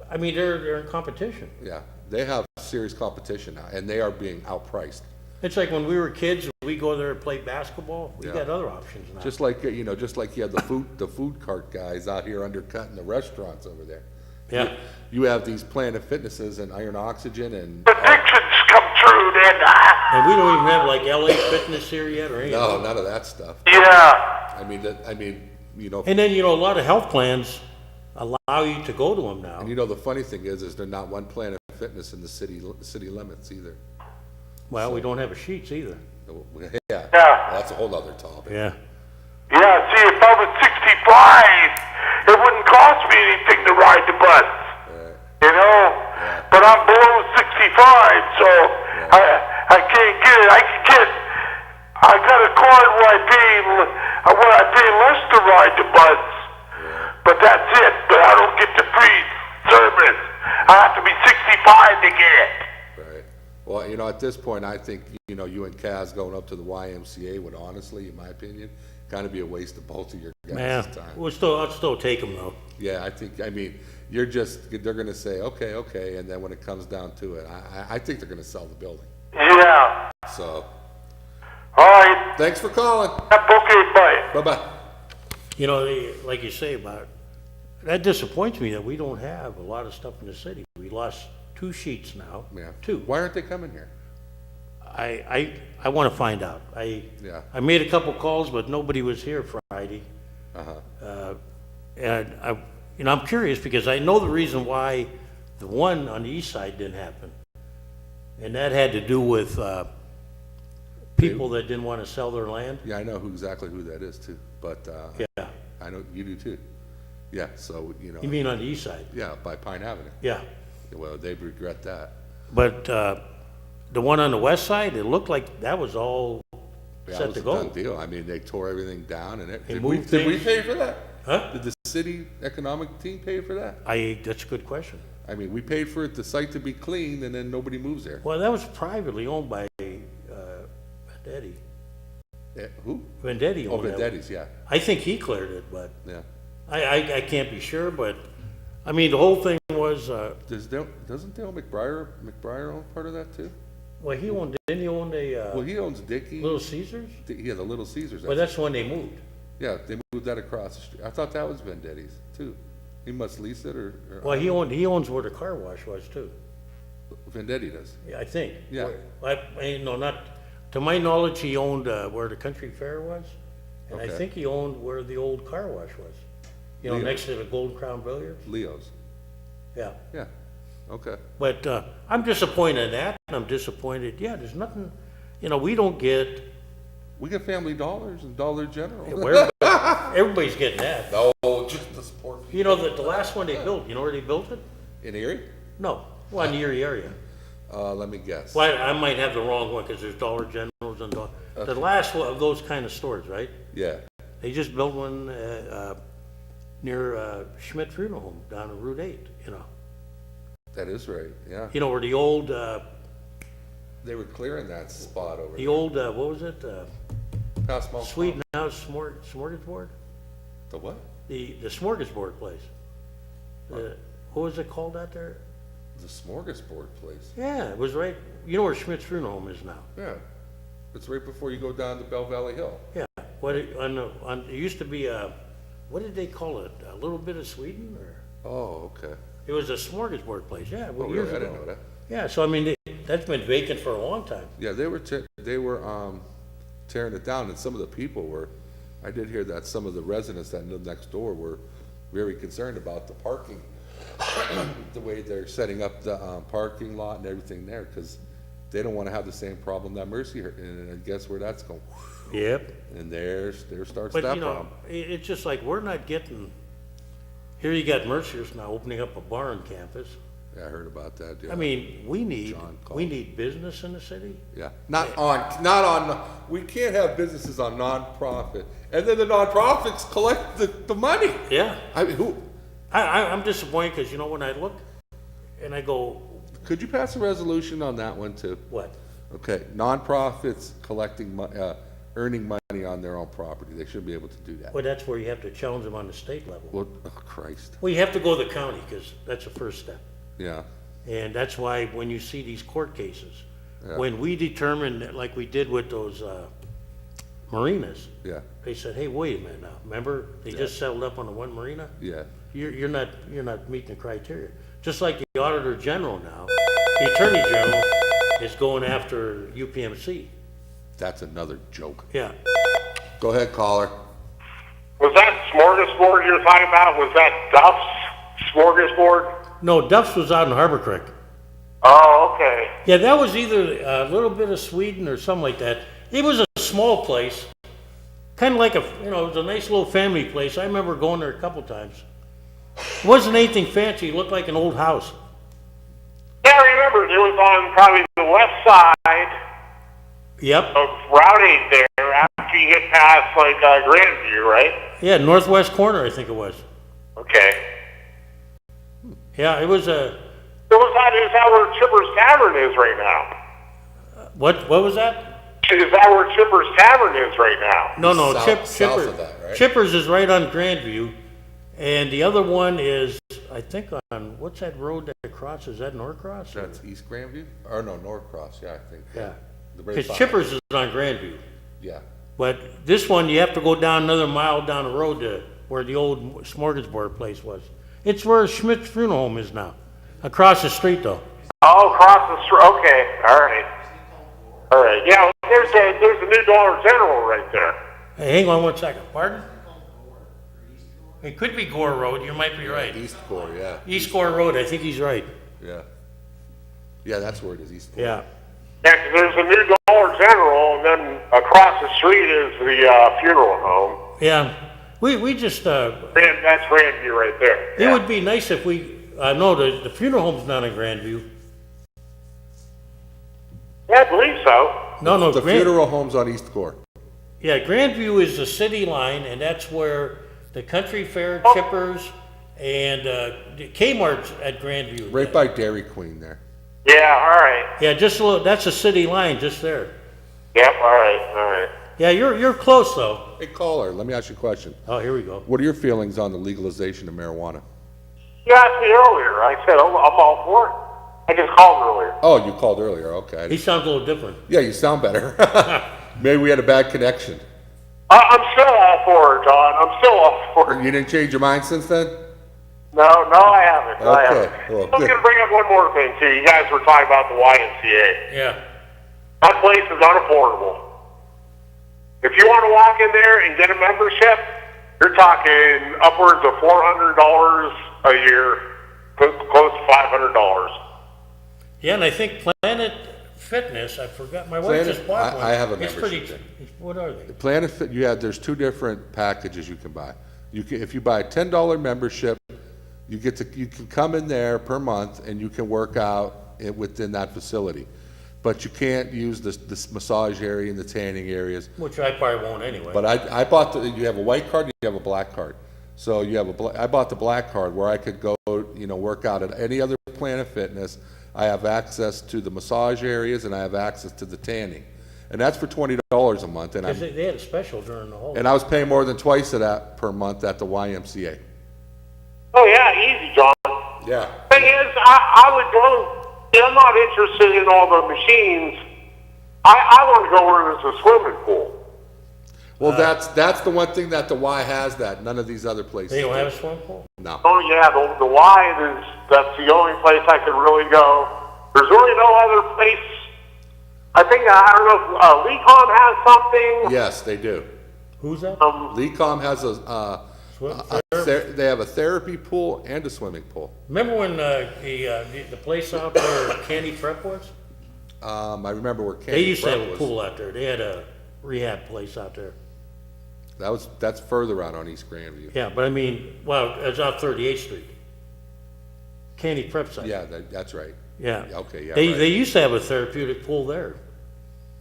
I mean, they're in competition. yeah. They have serious competition now, and they are being outpriced. It's like when we were kids, we go there and play basketball, we Yeah. got other options now. Just like, you know, just like you have the food cart guys out here undercutting the restaurants over there. Yeah. You have these Planet Fitnesses and Iron Oxygen and, Predictions come true then. And we don't even have like LA Fitness here yet or anything. no, none of that stuff. Yeah. I mean, you know, And then, you know, a lot of health plans allow you to go to them now. and you know, the funny thing is there's not one Planet Fitness in the city limits either. Well, we don't have a Sheets either. Yeah, Yeah. that's a whole other topic. Yeah. Yeah, see, if I was 65, it wouldn't cost me anything to ride the bus. Right. You know? Yeah. But I'm below 65, so I can't get it. I got a card where I pay less to ride the bus. But that's it. But I don't get the free service. I have to be 65 to get it. Right. Well, you know, at this point, I think, you know, you and Kaz going up to the YMCA would honestly, in my opinion, kind of be a waste of both of your Yeah. guys' time. I'll still take them though. Yeah, I mean, they're gonna say, okay, and then when it comes down to it, I think they're gonna sell the building. Yeah. So, All right. thanks for calling. Okay, bye. Bye-bye. You know, like you say about, that disappoints me that we don't have a lot of stuff in the city. We lost 2 Sheets now. Yeah. 2. Why aren't they coming here? I want to find out. Yeah. I made a couple calls, but nobody was here Friday. Uh-huh. And I'm curious because I know the reason why the one on the east side didn't happen. And that had to do with, people that didn't want to sell their land. Yeah, I know exactly who that is too, but, Yeah. I know you do too. Yeah, so, You mean on the east side? yeah, by Pine Avenue. Yeah. Well, they regret that. But, the one on the west side, it looked like that was all Yeah, set it to was a done go. deal. I mean, they tore everything down and it, They did we moved things. pay for that? Huh? Did the city economic team pay for that? That's a good question. I mean, we paid for the site to be cleaned and then nobody moves there. Well, that was privately owned by, Vendetti. Yeah, who? Vendetti Oh, owned that. Vendetti's, yeah, I think he cleared it, but yeah. I can't be sure, but, I mean, the whole thing was, Doesn't Dale McBriar own part of that too? well, didn't he own Well, a, he owns Dickey. Little Caesars? Yeah, the Little Caesars. Well, that's when they moved. Yeah, they moved that across the street. I thought that was Vendetti's too. He must lease it or Well, he owns where the car wash was too. Vendetti does. Yeah, I think. Yeah. Not, to my knowledge, he owned, where the country fair was. And I Okay. think he owned where the old car wash was. Leo. Next to the Golden Crown Billiards. Leo's. Yeah. Yeah, okay. But, I'm disappointed in that, and I'm disappointed, there's nothing, we don't get, We get Family Dollars and Dollar General. where, everybody's getting that. No, just the sport. The last one they built, you know where they built it? In Erie? No, well, in the Erie area. Let me guess. Well, I might have the wrong one, because there's Dollar Generals and, the last one of those kind of stores, right? Yeah, They just built one, near, Schmidt Funeral Home down on Route 8, that is right, yeah. where the old, They were clearing that spot over the there. old, what was it, Past Mount Sweden House Smorgasbord? The what? The smorgasbord place. What was it called out there? The Smorgasbord place. Yeah, it was right, where Schmidt's Funeral Home is now. Yeah. It's right before you go down to Bell Valley Hill. Yeah, it used to be what did they call it? A little bit of Sweden, or? Oh, okay. It was a smorgasbord place, yeah, Oh, years really? I ago. didn't know that. Yeah, so I mean, that's been vacant for a long time. Yeah, they were tearing it down, and some of the people were. I did hear that some of the residents that lived next door were very concerned about the parking, the way they're setting up the parking lot and everything there, because they don't want to have the same problem that Mercy, and guess where that's going? Yep. And there starts But, that problem. it's just like, we're not getting, here you got Mercer's now opening up a bar on campus. Yeah, I heard about that. Yeah. I mean, we John called. need business in the city. Yeah, not on, we can't have businesses on nonprofit, and then the nonprofits collect the money. Yeah. I mean, who, I'm disappointed, because, when I look and I go, could you pass a resolution on that one too? what? Okay, nonprofits collecting, earning money on their own property, they should be able to do that. Well, that's where you have to challenge them on the state level. Well, oh Christ, Well, you have to go to the county, because that's the first step. yeah, And that's why when you see these court cases, Yeah. when we determined, that, like we did with those marinas, yeah, they said, hey, wait a minute now, remember, they just settled up on the one marina? yeah, You're not meeting the criteria. Just like the Auditor General now, the Attorney General is going after UPMC. that's another joke. Yeah. Go ahead, caller. Was that smorgasbord you were talking about? Was that Duff's smorgasbord? No, Duff's was out in Harbor Creek. Oh, okay. Yeah, that was either a little bit of Sweden or something like that. It was a small place, kind of like it was a nice little family place. I remember going there a couple times. It wasn't anything fancy. It looked like an old house. Yeah, I remember. It was on probably the west side Yep. of Route 8 there after you get past, like, Grandview, right? Yeah, northwest corner, I think it was. Okay. Yeah, it was a, So is that where Chipper's Tavern is right now? what was that? Is that where Chipper's Tavern is right now? No, South Chippers. of that, right? Chippers is right on Grandview, and the other one is, I think, on, what's that road that crosses, is that Norcross? That's East Grandview, or no, Norcross, yeah, I think. Yeah, The very because bottom. Chippers is on Grandview. Yeah, But this one, you have to go down another mile down the road to where the old smorgasbord place was. It's where Schmidt's Funeral Home is now, across the street though. Oh, across the street. Okay, all right. All right, yeah, there's a new Dollar General right there. Hey, hang on one second, pardon? It could be Gore Road, you might be right. East Core, yeah. East Gore Road, I think he's right. Yeah. Yeah, that's where it is, East Core. Yeah. Yeah, 'cause there's a new Dollar General, and then across the street is the funeral home. Yeah, we just, That's Grandview right there. it would be nice if we, no, the funeral home's not in Grandview. Yeah, I believe so. No, The funeral home's on East Core. Yeah, Grandview is the city line, and that's where the Country Fair, Chippers, and the Kmart's at Grandview. Right by Dairy Queen there. Yeah, all right. Yeah, just a little, that's a city line, just there. Yep, all right. Yeah, you're close though. Hey, caller, let me ask you a question. Oh, here we go. What are your feelings on the legalization of marijuana? You asked me earlier. I said, I'm all for it. I just called earlier. Oh, you called earlier, okay. He sounds a little different. Yeah, you sound better. Maybe we had a bad connection. I'm still all for it, Don. I'm still all for it. You didn't change your mind since then? No, I haven't. I Okay, haven't. well, I'm going good. to bring up one more thing, too. You guys were talking about the YMCA. Yeah. That place is unaffordable. If you want to walk in there and get a membership, you're talking upwards of $400 a year, close to $500. Yeah, and I think Planet Fitness, I forgot, my wife Planet- just bought one. I have a It's pretty, membership what are they? Planet Fit, there's two different packages you can buy. If you buy a $10 membership, you can come in there per month and you can work out within that facility. But you can't use this massage area and the tanning areas. Which I probably won't anyway. But I bought you have a white card and you have a black card. So I bought the black card where I could go, work out at any other Planet Fitness. I have access to the massage areas and I have access to the tanning. And that's for $20 a month. And Because they had a special during the whole. I was paying more than twice of that per month at the YMCA. Oh, yeah, easy, John. Yeah. Thing is, I would go. I'm not interested in all the machines. I want to go where there's a swimming pool. Well, that's the one thing that the Y has that none of these other places They don't do. have a swimming pool? No. Oh yeah, the Y that's the only place I could really go. There's really no other place. I think I don't know if Lecom has something. Yes, they do. Who's that? Lecom has they have a therapy pool and a swimming pool. Remember when the place out there, Candy Prep was? I remember where Candy They used to Prep have a was. pool out there. They had a rehab place out there. That's further out on East Grandview. Yeah, but I mean, well, it's off 38th Street. Candy Prep site. Yeah, that's right. Yeah. Okay, yeah, They right. they used to have a therapeutic pool there.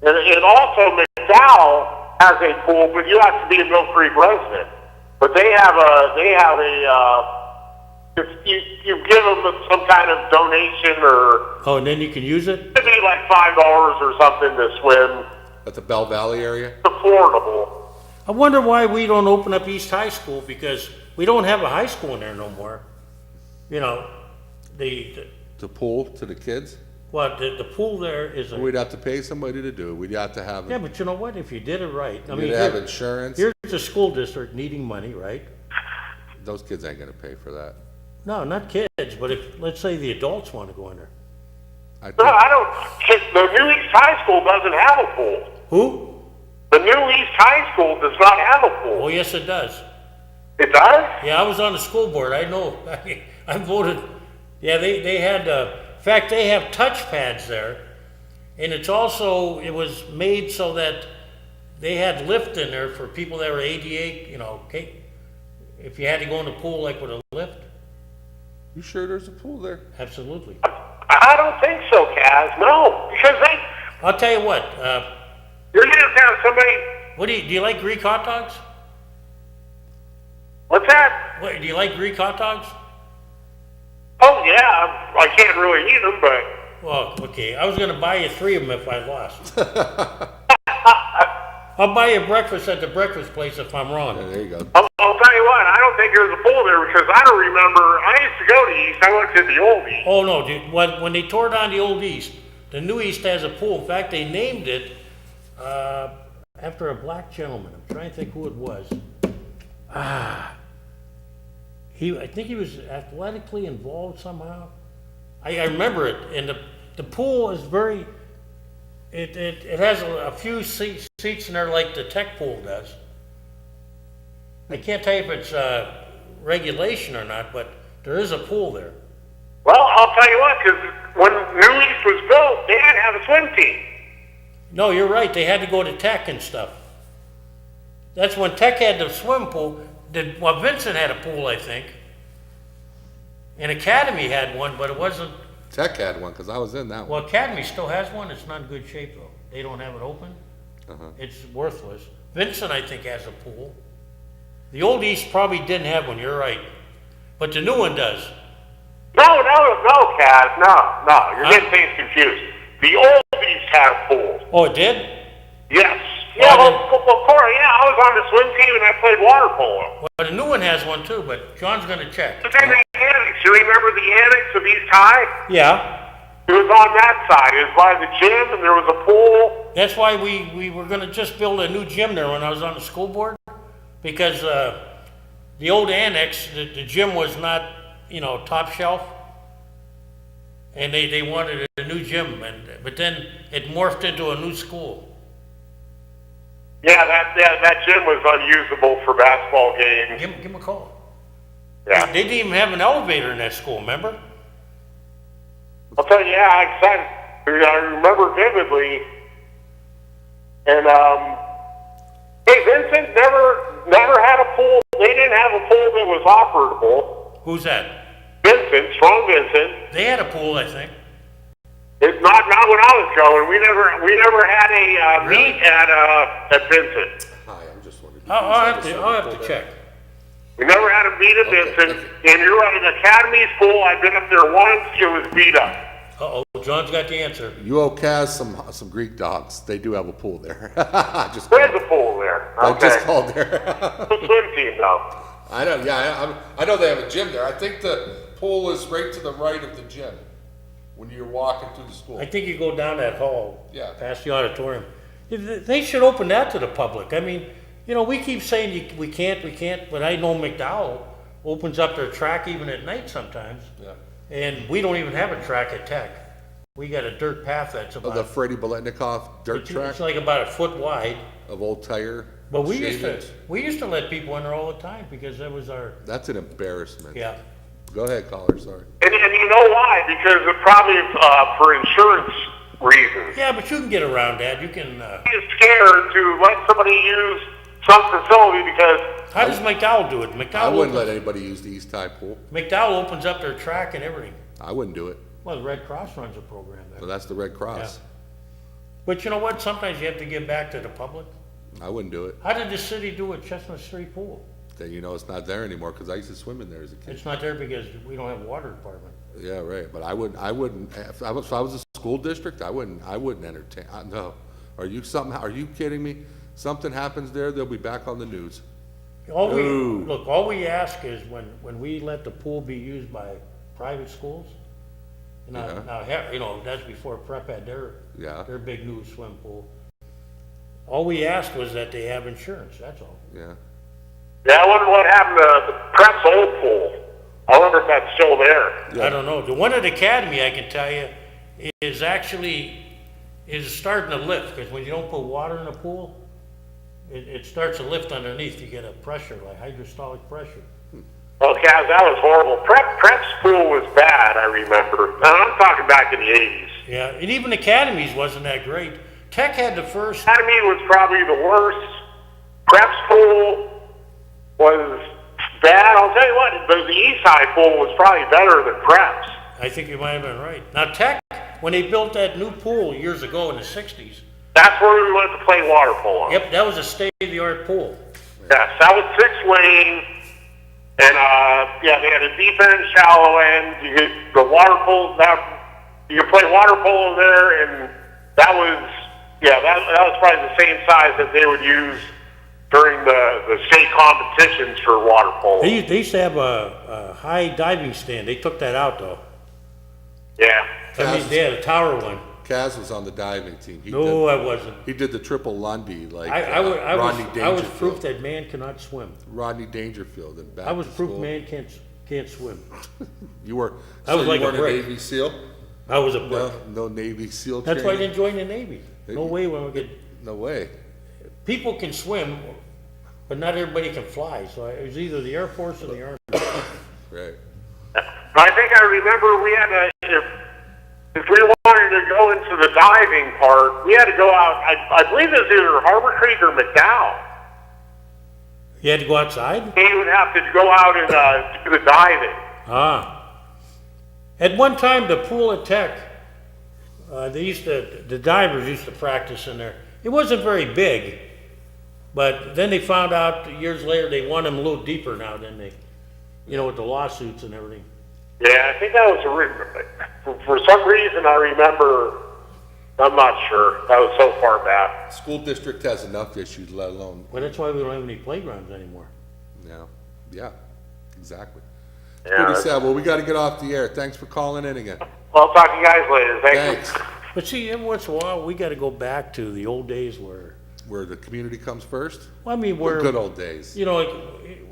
And also McDowell has a pool, but you have to be a Mill Creek resident. But they have if you give them some kind of donation or Oh, and then you can use it? it'd be like $5 or something to swim. At the Bell Valley area? It's affordable. I wonder why we don't open up East High School, because we don't have a high school in there no more. The pool to the kids? The pool there is We'd have to pay somebody to do it. We'd have to have yeah, but you know what? If you did it right, I mean, You'd have insurance. here's a school district needing money, right? Those kids ain't gonna pay for that. No, not kids, but if, let's say the adults want to go in there. I think, No, I don't. The New East High School doesn't have a pool. Who? The New East High School does not have a pool. Oh, yes, it does. It does? Yeah, I was on the school board. I know. I voted. Yeah, they had, in fact, they have touch pads there. And it was made so that they had lift in there for people that were ADA, okay, if you had to go in the pool like with a lift. you sure there's a pool there? Absolutely. I don't think so, Kaz. No, because I'll tell you what, you're going to have somebody. do you like Greek hot dogs? What's that? What, do you like Greek hot dogs? Oh yeah, I can't really eat them, but Well, okay, I was gonna buy you 3 of them if I lost. I'll buy you breakfast at the breakfast place if I'm wrong. Yeah, there you go. I'll tell you what. I don't think there's a pool there because I don't remember. I used to go to East. I went to the old East. Oh, no, dude, when they tore down the old East, the new East has a pool. In fact, they named it, after a black gentleman. I'm trying to think who it was. I think he was athletically involved somehow. I remember it, and the pool is It has a few seats in there like the tech pool does. I can't tell you if it's regulation or not, but there is a pool there. Well, I'll tell you what, because when New East was built, they didn't have a swim team. No, you're right, they had to go to tech and stuff. That's when tech had the swim pool. Well, Vincent had a pool, I think. And Academy had one, but it wasn't. Tech had one, because I was in that one. Well, Academy still has one. It's not in good shape though. They don't have it open. It's worthless. Vincent, I think, has a pool. The old East probably didn't have one. You're right, but the new one does. No, Kaz, no. You're getting things confused. The old East had a pool. Oh, it did? Yes. Yeah, well, Corey, yeah, I was on the swim team and I played water polo. Well, the new one has one too, but John's gonna check. But then the annex, you remember the annex of East High? Yeah. It was on that side. It was by the gym and there was a pool. That's why we were gonna just build a new gym there when I was on the school board, because the old annex, the gym was not, top shelf, and they wanted a new gym, but then it morphed into a new school. Yeah, that gym was unusable for basketball games. Give him a call. Yeah. They didn't even have an elevator in that school, remember? I'll tell you, yeah, I remember vividly. And hey, Vincent never had a pool. They didn't have a pool that was operable. Who's that? Vincent, Strong Vincent. They had a pool, I think. It's not when I was going. We never had a Really? meet at Vincent. Hi, I'm just wondering. I'll have to check. We never had a meet at Vincent. okay. And you're right, the Academy's pool, I've been up there once. It was beat up. Uh-oh, John's got the answer. You owe Kaz some Greek dogs. They do have a pool there. Just There's a pool there. I Okay. just called there. The swim team, though. I know. Yeah, I know they have a gym there. I think the pool is right to the right of the gym when you're walking through the school. I think you go down that hall, Yeah. past the auditorium. They should open that to the public. I mean, we keep saying we can't, but I know McDowell opens up their track even at night sometimes. Yeah. And we don't even have a track at Tech. We got a dirt path that's Oh, about, the Freddie Boletnikoff dirt track it's like about a foot wide. of old tire. But we used shavings. to let people in there all the time because that was our, That's an embarrassment. yeah. Go ahead, caller. Sorry. And you know why? Because it probably for insurance reasons. Yeah, but you can get around that. You can, He's scared to let somebody use some facility because how does McDowell do it? I wouldn't let anybody use the East High pool. McDowell opens up their track and everything. I wouldn't do it. Well, the Red Cross runs a program there. So that's the Red Cross. But you know what? Sometimes you have to give back to the public. I wouldn't do it. How did the city do at Chestnut Street Pool? Then it's not there anymore because I used to swim in there as a kid. It's not there because we don't have a water department. Yeah, right. But I wouldn't. If I was a school district, I wouldn't entertain. No. Are you kidding me? Something happens there, they'll be back on the news. All we ask is when we let the pool be used by private schools. Now, that's before Prep had their big new swim pool. All we asked was that they have insurance. That's all. Yeah. Yeah, I wonder what happened to the Prep's old pool. I wonder if that's still there. Yeah. I don't know. The one at Academy, I can tell you, is starting to lift because when you don't put water in a pool, it starts to lift underneath. You get a pressure, like hydrostolic pressure. Well, Kaz, that was horrible. Prep's pool was bad, I remember. Now, I'm talking back in the 80s. Yeah, and even Academy's wasn't that great. Tech had the first. Academy was probably the worst. Prep's pool was bad. I'll tell you what, the East High pool was probably better than Prep's. I think you might have been right. Now, Tech, when they built that new pool years ago in the 60s. That's where we went to play water polo. Yep, that was a state-of-the-art pool. Yes, that was 6-lane. And, they had a deep end, shallow end. You get the water polo. You could play water polo there, and that was probably the same size that they would use during the state competitions for water polo. They used to have a high diving stand. They took that out, though. Yeah. I mean, they had a tower one. Kaz was on the diving team. I wasn't. He did the triple Lundy like I Rodney Dangerfield. was proof that man cannot swim. Rodney Dangerfield. In back I was to proof school. man can't swim. You were. I was so like you a weren't brick. Navy SEAL. I was a brick. No Navy SEAL. That's why I training? didn't join the Navy. No way when we get, No way. people can swim, but not everybody can fly, so it was either the Air Force or the Army. Right. I think I remember we had if we wanted to go into the diving part, we had to go out, I believe it was either Harbor Creek or McDowell. You had to go outside? He would have to go out and do the diving. Ah. At one time, the pool at Tech, the divers used to practice in there. It wasn't very big, but then they found out years later they want them a little deeper now than they, with the lawsuits and everything. Yeah, I think that was for some reason I remember, I'm not sure, that was so far back. School district has enough issues, let alone, Well, that's why we don't have any playgrounds anymore. yeah, exactly. Yeah, Pretty sad. Well, we got to get off the air. Thanks for calling in again. well, I'll talk to you guys later. Thanks. Thanks. But see, every once in a while, we gotta go back to the old days where, Where the community comes first? well, I mean, The where, good old days. like,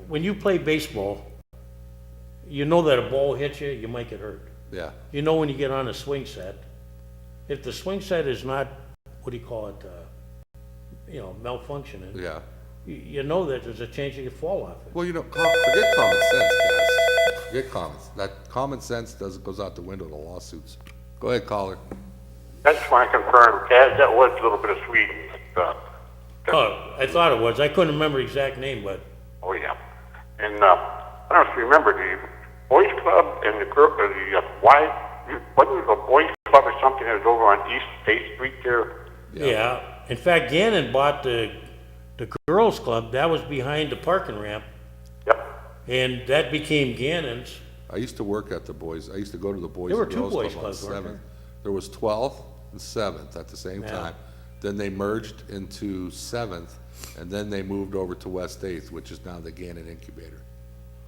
when you play baseball, you know that a ball hits you, you might get hurt. Yeah, You know when you get on a swing set, if the swing set is not, what do you call it, malfunctioning, yeah. you know that there's a chance you could fall off it. Well, forget common sense, guys. Forget that common sense goes out the window to lawsuits. Go ahead, caller. I just want to confirm, Kaz, that was a little bit of Sweden. Oh, I thought it was. I couldn't remember the exact name, but Oh, yeah. And I don't know if you remember the boys club and the girl, wasn't it a boys club or something that was over on East State Street there? yeah. In fact, Gannon bought the girls' club. That was behind the parking ramp, Yep. and that became Gannon's. I used to work at the boys. I used to go to the boys There were and two girls boys club on clubs, weren't 7th. There was 12th and 7th at the same Yeah. time. Then they merged into 7th, and then they moved over to West 8th, which is now the Gannon Incubator.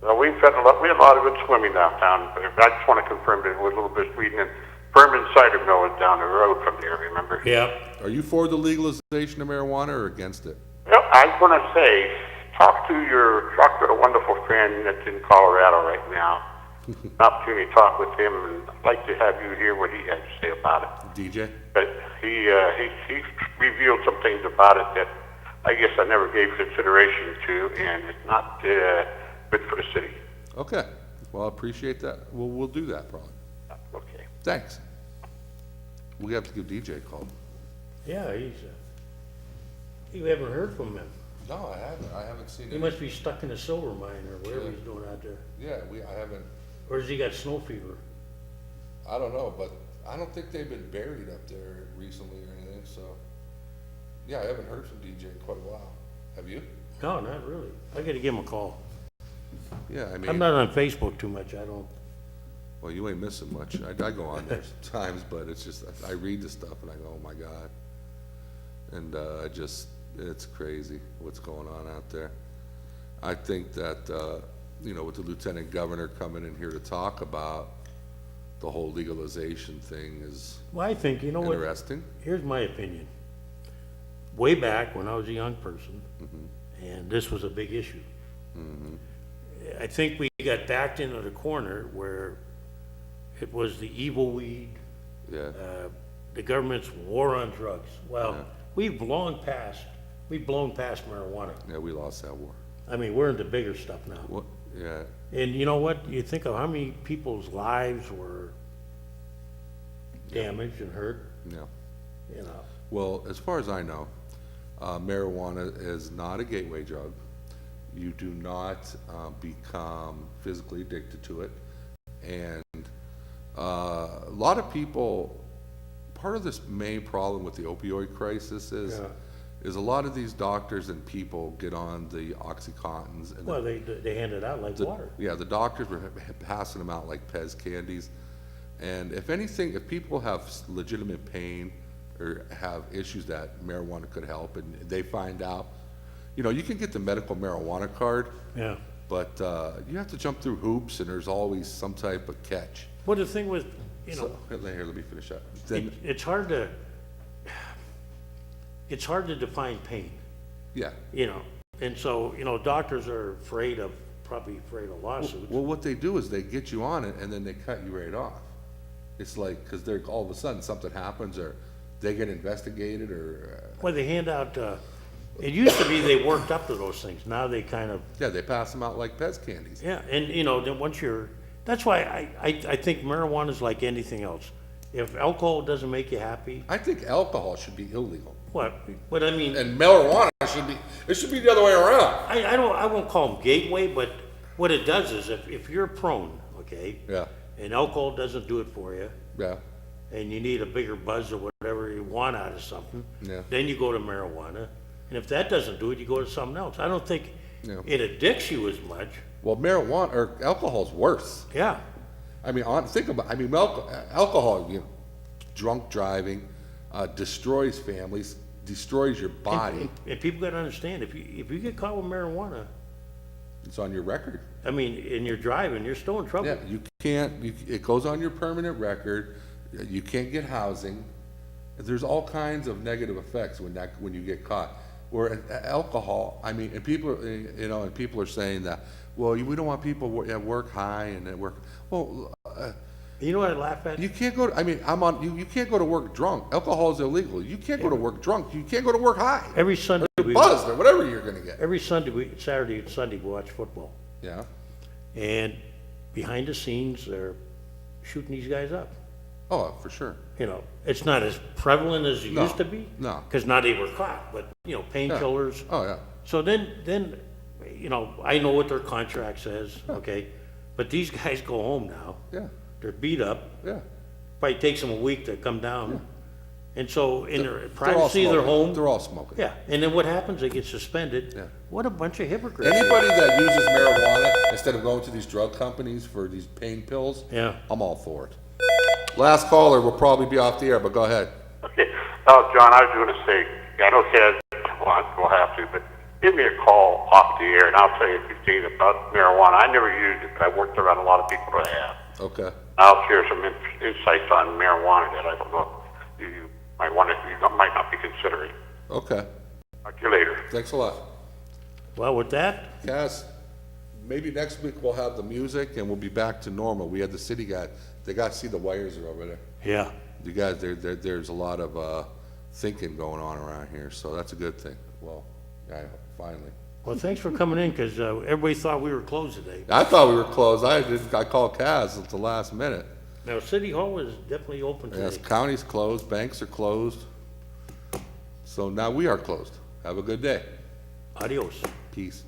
Well, we had a lot of good swimming downtown, but I just want to confirm that it was a little bit of Sweden, and Furman Cider Mill is down the road from there, remember? Yeah. Are you for the legalization of marijuana or against it? Well, I want to say, talk to a wonderful friend that's in Colorado right now. An opportunity to talk with him, and I'd like to have you hear what he has to say about it. DJ? But he revealed some things about it that I guess I never gave consideration to, and it's not good for the city. Okay. Well, I appreciate that. We'll do that probably. Okay. Thanks. We have to give DJ a call. Yeah, you haven't heard from him. No, I haven't. I haven't seen He must be stuck in a silver mine or whatever he's doing out there. Yeah, I haven't. Or has he got snow fever? I don't know, but I don't think they've been buried up there recently or anything, so. Yeah, I haven't heard from DJ in quite a while. Have you? No, not really. I gotta give him a call. Yeah, I I'm mean, not on Facebook too much. I don't. well, you ain't missing much. I go on there sometimes, but it's just, I read the stuff and I go, oh my God. And it's crazy what's going on out there. I think that, with the lieutenant governor coming in here to talk about the whole legalization thing is Well, I think, you know what? interesting. Here's my opinion. Way back when I was a young person, and this was a big issue, I think we got backed into the corner where it was the evil weed, Yeah, the government's war on drugs. Well, Yeah. we've blown past marijuana. yeah, we lost that war. I mean, we're into bigger stuff now. What, yeah, And you know what? You think of how many people's lives were damaged and hurt, yeah. you know. Well, as far as I know, marijuana is not a gateway drug. You do not become physically addicted to it. And a lot of people, part of this main problem with the opioid crisis is a lot of these doctors and people get on the Oxycontins. And Well, they hand it out like water. yeah, the doctors were passing them out like Pez candies. And if anything, if people have legitimate pain or have issues that marijuana could help, and they find out, you can get the medical marijuana card, Yeah. but you have to jump through hoops, and there's always some type of catch. Well, the thing with, So, here, let me finish that. Then, it's hard to define pain, yeah. and so, doctors are probably afraid of lawsuits. Well, what they do is they get you on it, and then they cut you right off. It's like, because they're all of a sudden something happens, or they get investigated or, Well, they hand out, it used to be they worked up to those things. Now they kind of, yeah, they pass them out like Pez candies. yeah, and you know, then once you're, that's why I think marijuana is like anything else. If alcohol doesn't make you happy, I think alcohol should be illegal. what? But I mean, And marijuana should be the other way around. I won't call them gateway, but what it does is if you're prone, okay? Yeah, And alcohol doesn't do it for you, yeah, and you need a bigger buzz or whatever you want out of something, Yeah. then you go to marijuana. And if that doesn't do it, you go to something else. I don't think Yeah. it addicts you as much. well, marijuana, or alcohol's worse. Yeah. I mean, think about, I mean, alcohol, you know, drunk driving, destroys families, destroys your body. And people gotta understand, if you get caught with marijuana, It's on your record. I mean, and you're driving, you're still in trouble. Yeah, you can't, it goes on your permanent record, you can't get housing. There's all kinds of negative effects when you get caught. Where alcohol, I mean, and people, you know, and people are saying that, well, we don't want people at work high and at work, well, You know what I laugh at? you can't go, I mean, you can't go to work drunk. Alcohol is illegal. You can't go to work drunk. You can't go to work high. Every Sunday, Or buzzed or whatever you're gonna get. every Saturday and Sunday, we watch football. Yeah, And behind the scenes, they're shooting these guys up. oh, for sure. You know, it's not as prevalent as it No, used to be. no. Because now they were caught, but, you know, painkillers. Oh, yeah. So then, you know, I know what their contract says, okay? But these guys go home now. Yeah, They're beat up. yeah. Probably takes them a week to come down. And so in their They're all privacy of their smoking. home. They're all smoking. Yeah, and then what happens? They get suspended. Yeah. What a bunch of hypocrites. Anybody that uses marijuana instead of going to these drug companies for these pain pills, Yeah. I'm all for it. Last caller will probably be off the air, but go ahead. Okay. Oh, John, I was going to say, I know Ted will have to, but give me a call off the air, and I'll tell you a few things about marijuana. I never used it, but I worked around a lot of people that have. Okay. I'll share some insights on marijuana that I don't know you might not be considering. Okay. Talk to you later. Thanks a lot. Well, with that, Cass, maybe next week we'll have the music and we'll be back to normal. We had the city guy. They got to see the wires are over there. yeah. You guys, there's a lot of thinking going on around here, so that's a good thing. Well, yeah, finally. Well, thanks for coming in, because everybody thought we were closed today. I thought we were closed. I called Cass at the last minute. Now, City Hall is definitely open Yes, today. county's closed, banks are closed. So now we are closed. Have a good day. Adios. Peace.